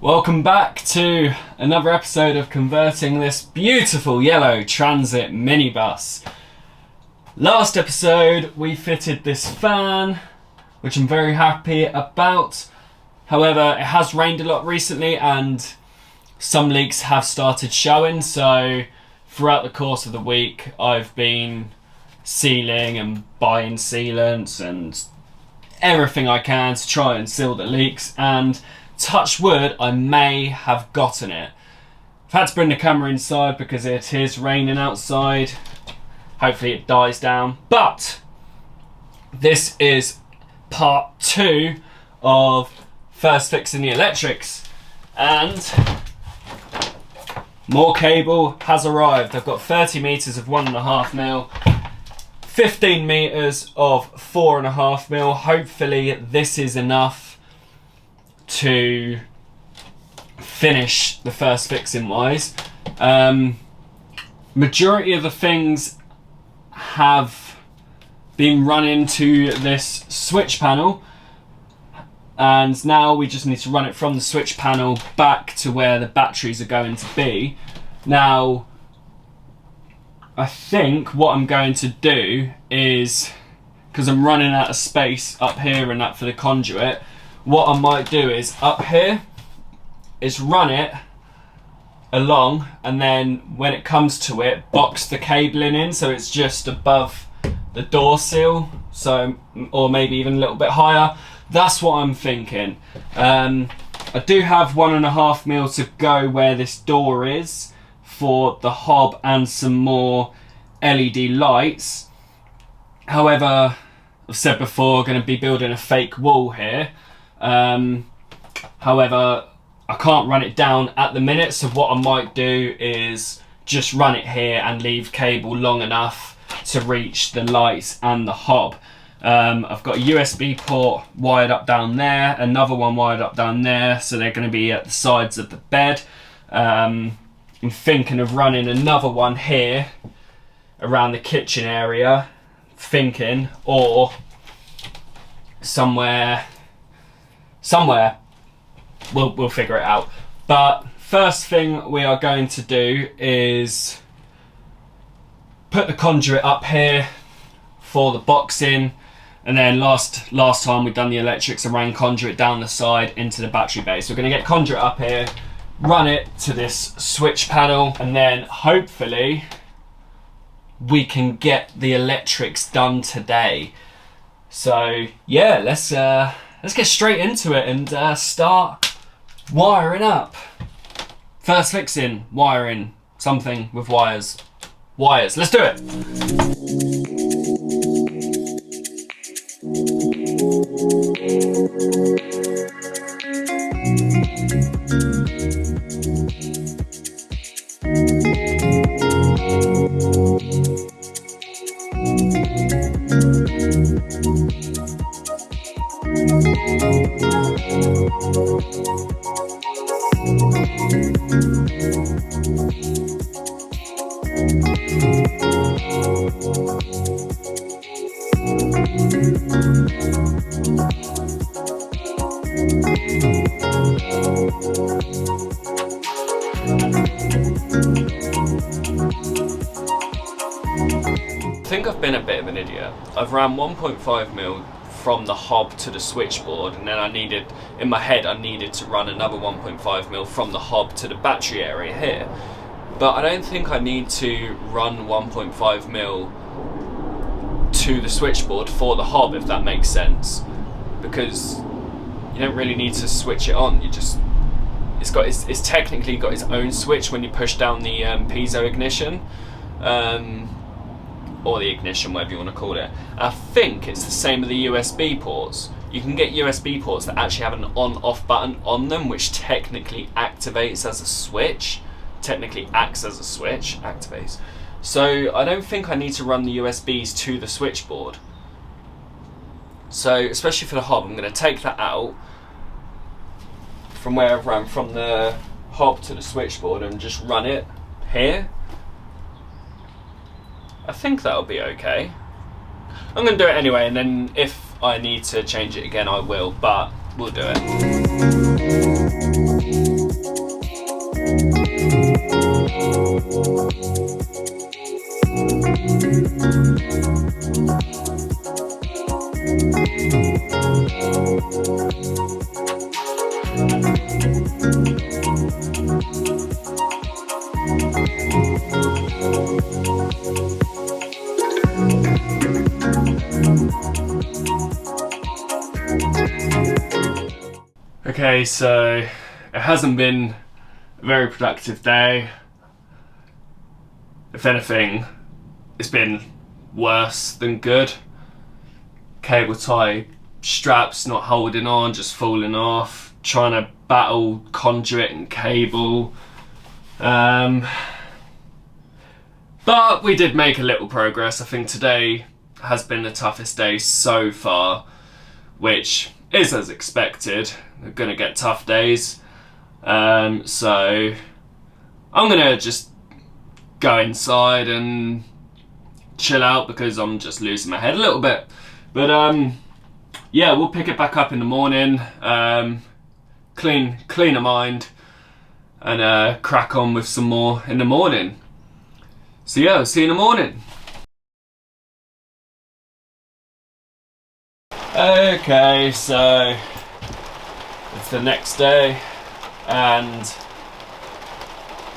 Welcome back to another episode of converting this beautiful yellow Transit Minibus. Last episode we fitted this fan, which I'm very happy about. However, it has rained a lot recently and some leaks have started showing, so throughout the course of the week I've been sealing and buying sealants and everything I can to try and seal the leaks, and touch wood, I may have gotten it. I've had to bring the camera inside because it is raining outside. Hopefully it dies down. But this is part 2 of first fixing the electrics. And more cable has arrived. I've got 30 metres of 1.5mm, 15 metres of 4.5mm. Hopefully this is enough to finish the first fixing wise. Majority of the things have been run into this switch panel, and now we just need to run it from the switch panel back to where the batteries are going to be. Now I think what I'm going to do is, because I'm running out of space up here and that for the conduit, what I might do is up here is run it along, and then when it comes to it, box the cabling in so it's just above the door seal, so, or maybe even a little bit higher. That's what I'm thinking. I do have 1.5mm to go where this door is for the hob and some more LED lights. However, I've said before, going to be building a fake wall here. However, I can't run it down at the minute, so what I might do is just run it here and leave cable long enough to reach the lights and the hob. I've got a USB port wired up down there, another one wired up down there, so they're going to be at the sides of the bed. I'm thinking of running another one here around the kitchen area, or somewhere we'll figure it out. But first thing we are going to do is put the conduit up here for the boxing, and then last time we done the electrics, I ran conduit down the side into the battery bay. So we're going to get conduit up here, run it to this switch panel, and then hopefully we can get the electrics done today. So yeah, let's get straight into it and start wiring up. First fixing, wiring, something with wires. Let's do it. I think I've been a bit of an idiot. I've ran 1.5mm from the hob to the switchboard, and then in my head I needed to run another 1.5mm from the hob to the battery area here. But I don't think I need to run 1.5mm to the switchboard for the hob, if that makes sense, because you don't really need to switch it on. It's technically got its own switch when you push down the piezo ignition, or the ignition, whatever you want to call it. I think it's the same with the USB ports. You can get USB ports that actually have an on-off button on them, which technically activates as a switch. Activates. So I don't think I need to run the USBs to the switchboard. So, especially for the hob, I'm going to take that out from where I've run from the hob to the switchboard and just run it here. I think that'll be okay. I'm going to do it anyway, and then if I need to change it again I will, but we'll do it. Okay, so it hasn't been a very productive day. If anything, it's been worse than good. Cable tie straps not holding on, just falling off. Trying to battle conduit and cable. But we did make a little progress. I think today has been the toughest day so far, which is as expected. We're gonna get tough days. So I'm gonna just go inside and chill out because I'm just losing my head a little bit. But yeah, we'll pick it back up in the morning, clean a mind, and crack on with some more in the morning. So yeah, I'll see you in the morning. Okay, so it's the next day and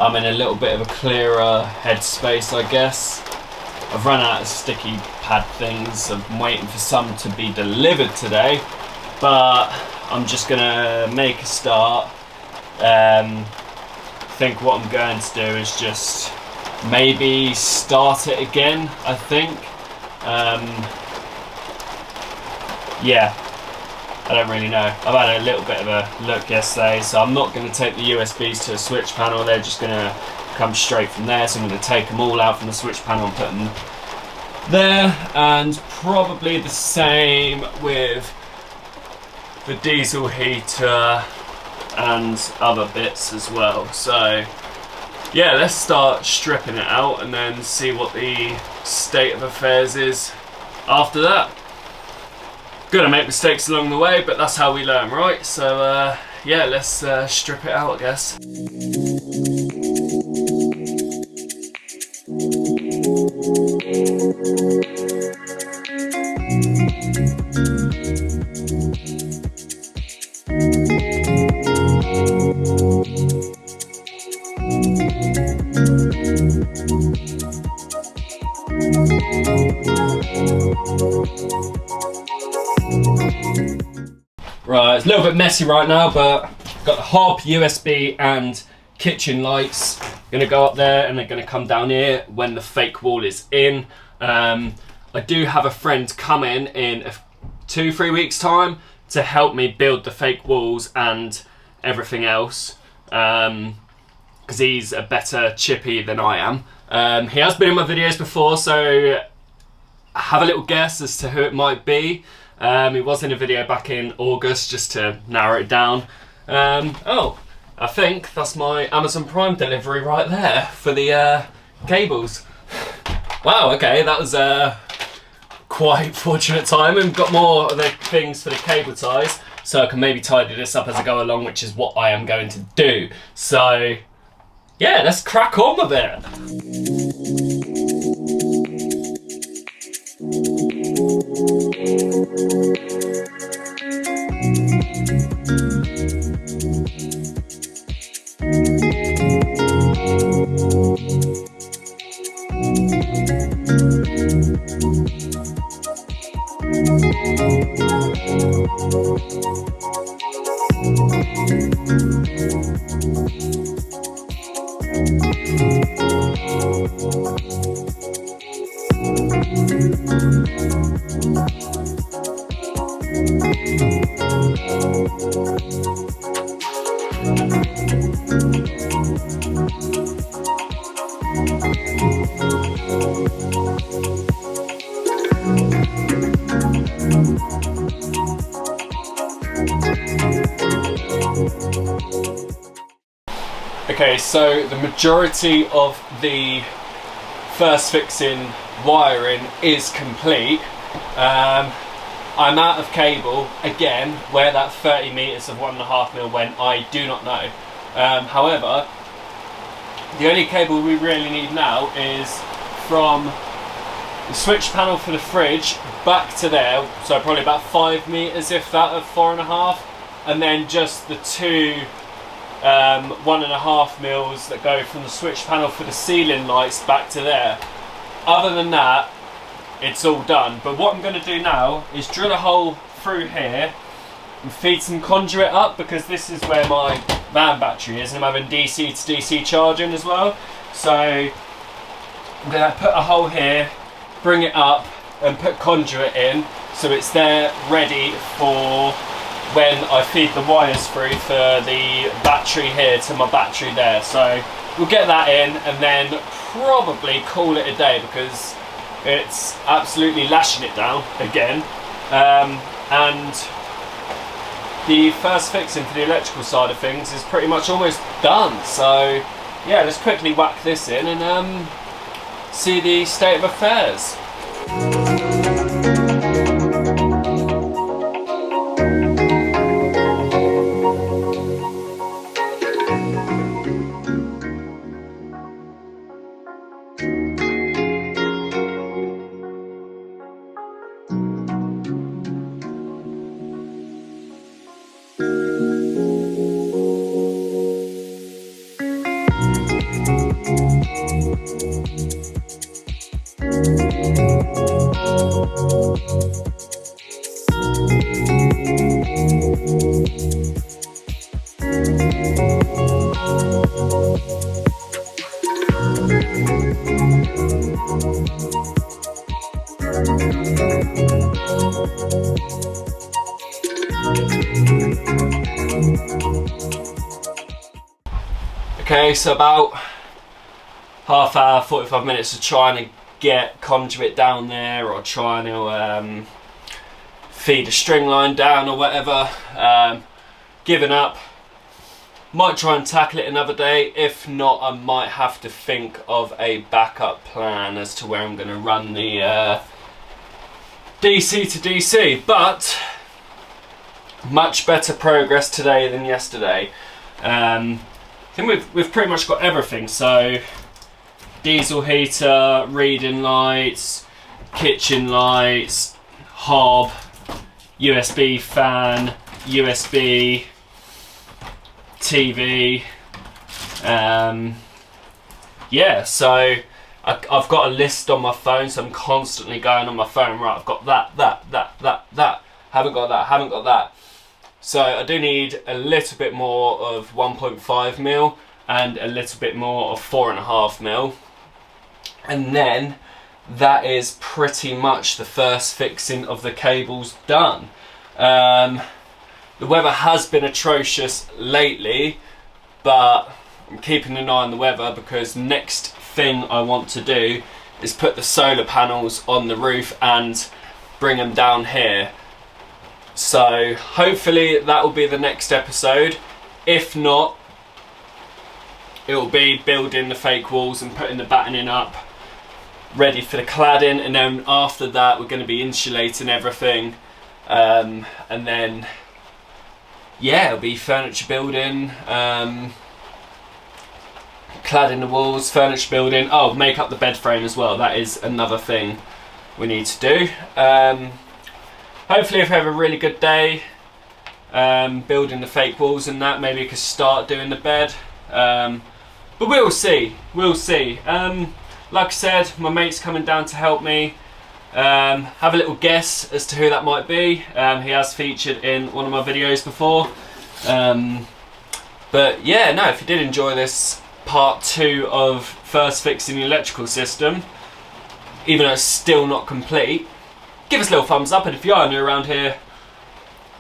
I'm in a little bit of a clearer headspace, I guess. I've run out of sticky pad things. I'm waiting for some to be delivered today, but I'm just gonna make a start. I think what I'm going to do is just maybe start it again, I think. Yeah, I don't really know. I've had a little bit of a look yesterday, so I'm not going to take the USBs to a switch panel. They're just going to come straight from there, so I'm going to take them all out from the switch panel and put them there. And probably the same with the diesel heater and other bits as well. So yeah, let's start stripping it out and then see what the state of affairs is after that. Gonna make mistakes along the way, but that's how we learn, right? So yeah, let's strip it out, I guess. Right, it's a little bit messy right now, but got the hob, USB and kitchen lights. Gonna go up there and they're gonna come down here when the fake wall is in. I do have a friend coming in 2-3 weeks time to help me build the fake walls and everything else, because he's a better chippy than I am. He has been in my videos before, so have a little guess as to who it might be. He was in a video back in August, just to narrow it down. Oh, I think that's my Amazon Prime delivery right there for the cables. Wow, okay, that was quite fortunate timing. Got more of the things for the cable ties, so I can maybe tidy this up as I go along, which is what I am going to do. So yeah, let's crack on with it. Okay, so the majority of the first fixing wiring is complete. I'm out of cable again. Where that 30 meters of 1.5mm went, I do not know. However, the only cable we really need now is from the switch panel for the fridge back to there, so probably about 5 meters, if that, of 4.5, and then just the two 1.5 mils that go from the switch panel for the ceiling lights back to there. Other than that, it's all done. But what I'm going to do now is drill a hole through here and feed some conduit up, because this is where my van battery is, and I'm having DC to DC charging as well. So I'm going to put a hole here, bring it up and put conduit in, so it's there ready for when I feed the wires through for the battery here to my battery there. So we'll get that in and then probably call it a day, because it's absolutely lashing it down again. And the first fixing for the electrical side of things is pretty much almost done. So yeah, let's quickly whack this in and see the state of affairs. Okay, so about half hour, 45 minutes of trying to get conduit down there, or trying to feed a string line down or whatever. Giving up. Might try and tackle it another day. If not, I might have to think of a backup plan as to where I'm going to run the DC to DC. But much better progress today than yesterday. I think we've pretty much got everything. So diesel heater, reading lights, kitchen lights, hob, USB fan, USB, TV. Yeah, so I've got a list on my phone, so I'm constantly going on my phone. Right, I've got that. Haven't got that. So I do need a little bit more of 1.5 mil and a little bit more of 4.5 mil. And then that is pretty much the first fixing of the cables done. The weather has been atrocious lately, but I'm keeping an eye on the weather, because next thing I want to do is put the solar panels on the roof and bring them down here. So hopefully that will be the next episode. If not, it will be building the fake walls and putting the battening up, ready for the cladding, and then after that we're going to be insulating everything, and then yeah, it'll be furniture building, cladding the walls, furniture building. Oh, make up the bed frame as well. That is another thing we need to do. Hopefully if I have a really good day building the fake walls and that, maybe I could start doing the bed, but we'll see. Like I said, my mate's coming down to help me. Have a little guess as to who that might be. He has featured in one of my videos before. But yeah, no, if you did enjoy this part 2 of first fixing the electrical system, even though it's still not complete, give us a little thumbs up, and if you are new around here,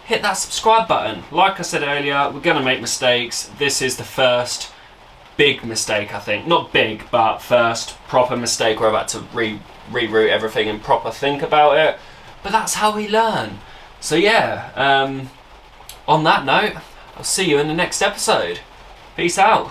hit that subscribe button. Like I said earlier, we're going to make mistakes. This is the first big mistake, I think. Not big, but first proper mistake where I've had to reroute everything and proper think about it. But that's how we learn. So yeah, on that note, I'll see you in the next episode. Peace out.